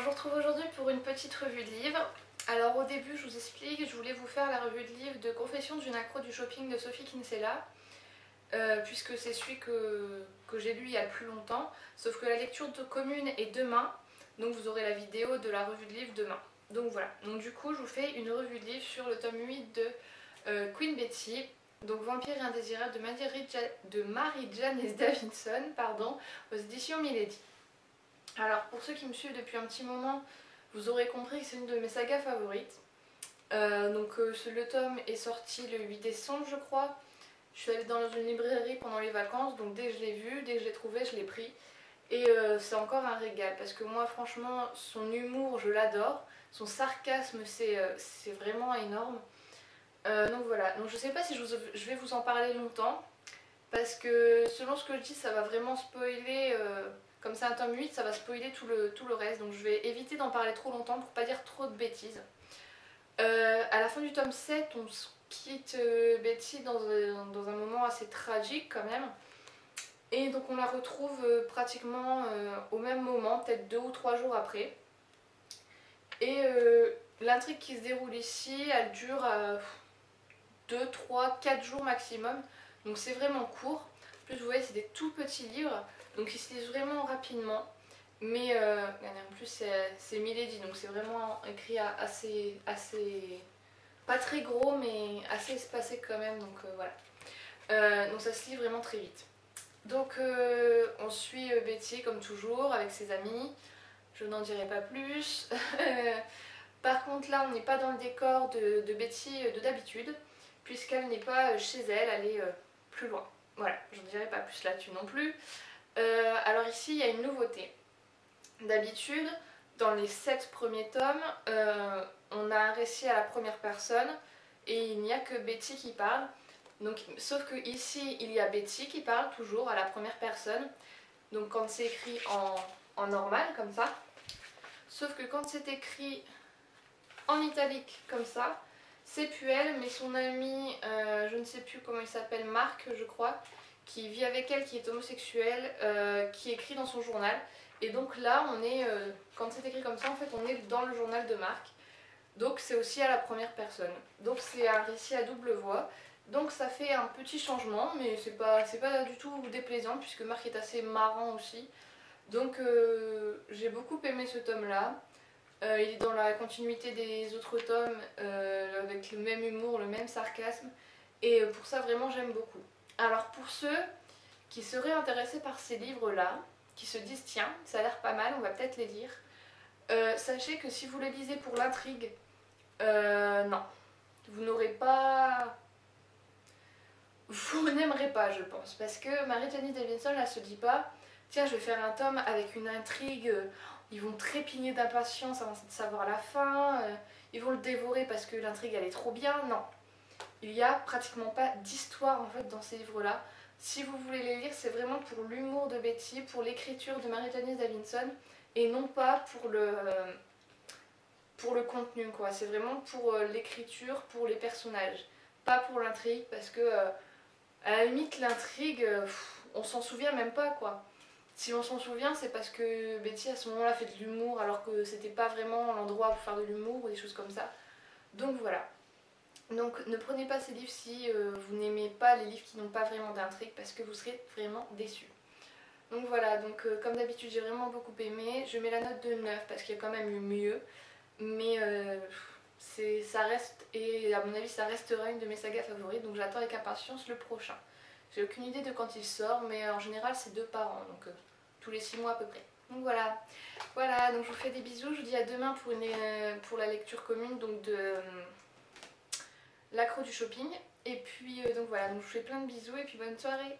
vous retrouve aujourd'hui pour une petite revue de livres. Alors au début je vous explique, je voulais vous faire la revue de livre de Confessions d'une accro du shopping de Sophie Kinsella, puisque c'est celui que j'ai lu il y a le plus longtemps, sauf que la lecture commune est demain, donc vous aurez la vidéo de la revue de livre demain. Donc voilà, donc du coup je vous fais une revue de livre sur le tome 8 de Queen Betty, donc Vampire indésirable de Marie-Janice Davidson, pardon, aux éditions Milady. Alors pour ceux qui me suivent depuis un petit moment, vous aurez compris que c'est une de mes sagas favorites. Le tome est sorti le 8 décembre je crois. Je suis allée dans une librairie pendant les vacances, donc dès que je l'ai vu, dès que je l'ai trouvé, je l'ai pris. Et c'est encore un régal parce que moi franchement son humour je l'adore, son sarcasme c'est vraiment énorme. Donc voilà, donc je sais pas si je vais vous en parler longtemps parce que selon ce que je dis ça va vraiment spoiler, comme c'est un tome 8 ça va spoiler tout le reste, donc je vais éviter d'en parler trop longtemps pour pas dire trop de bêtises. À la fin du tome 7 on quitte Betty dans un moment assez tragique quand même. Et donc on la retrouve pratiquement au même moment, peut-être 2 ou 3 jours après. Et l'intrigue qui se déroule ici, elle dure 2, 3, 4 jours maximum. Donc c'est vraiment court. En plus vous voyez c'est des tout petits livres, donc ils se lisent vraiment rapidement. Mais en plus c'est Milady, donc c'est vraiment écrit assez, pas très gros mais assez espacé quand même, donc voilà. Donc ça se lit vraiment très vite. Donc on suit Betty comme toujours avec ses amis, je n'en dirai pas plus. Par contre là on n'est pas dans le décor de Betty de d'habitude, puisqu'elle n'est pas chez elle, elle est plus loin. Voilà, j'en dirai pas plus là-dessus non plus. Alors ici il y a une nouveauté. D'habitude, dans les 7 premiers tomes, on a un récit à la première personne et il n'y a que Betty qui parle. Donc, sauf que ici il y a Betty qui parle toujours à la première personne, donc quand c'est écrit en normal comme ça, sauf que quand c'est écrit en italique comme ça, c'est plus elle mais son ami, je ne sais plus comment il s'appelle, Marc je crois, qui vit avec elle, qui est homosexuel, qui écrit dans son journal. Et donc là on est, quand c'est écrit comme ça en fait on est dans le journal de Marc, donc c'est aussi à la première personne, donc c'est un récit à double voix. Donc ça fait un petit changement, mais c'est pas du tout déplaisant puisque Marc est assez marrant aussi. Donc j'ai beaucoup aimé ce tome là. Il est dans la continuité des autres tomes, avec le même humour, le même sarcasme. Et pour ça vraiment j'aime beaucoup. Alors pour ceux qui seraient intéressés par ces livres là, qui se disent tiens ça a l'air pas mal, on va peut-être les lire. Sachez que si vous les lisez pour l'intrigue, non. Vous n'aurez pas... Vous n'aimerez pas, je pense, parce que Marie-Janice Davidson, elle se dit pas tiens, je vais faire un tome avec une intrigue, ils vont trépigner d'impatience avant de savoir la fin, ils vont le dévorer parce que l'intrigue elle est trop bien. Non, il n'y a pratiquement pas d'histoire en fait dans ces livres-là. Si vous voulez les lire, c'est vraiment pour l'humour de Betty, pour l'écriture de Marie-Janice Davidson, et non pas pour le contenu, quoi. C'est vraiment pour l'écriture, pour les personnages, pas pour l'intrigue, parce que à la limite l'intrigue, on s'en souvient même pas, quoi. Si on s'en souvient, c'est parce que Betty à ce moment-là fait de l'humour alors que c'était pas vraiment l'endroit pour faire de l'humour ou des choses comme ça. Donc voilà. Donc ne prenez pas ces livres si vous n'aimez pas les livres qui n'ont pas vraiment d'intrigue, parce que vous serez vraiment déçus. Donc voilà, donc comme d'habitude j'ai vraiment beaucoup aimé. Je mets la note de 9 parce qu'il y a quand même eu mieux. Mais ça reste, et à mon avis ça restera une de mes sagas favorites, donc j'attends avec impatience le prochain. J'ai aucune idée de quand il sort, mais en général c'est 2 par an, donc tous les 6 mois à peu près. Donc voilà, voilà, donc je vous fais des bisous, je vous dis à demain pour la lecture commune donc de l'accro du shopping. Et puis donc voilà, donc je vous fais plein de bisous et puis bonne soirée.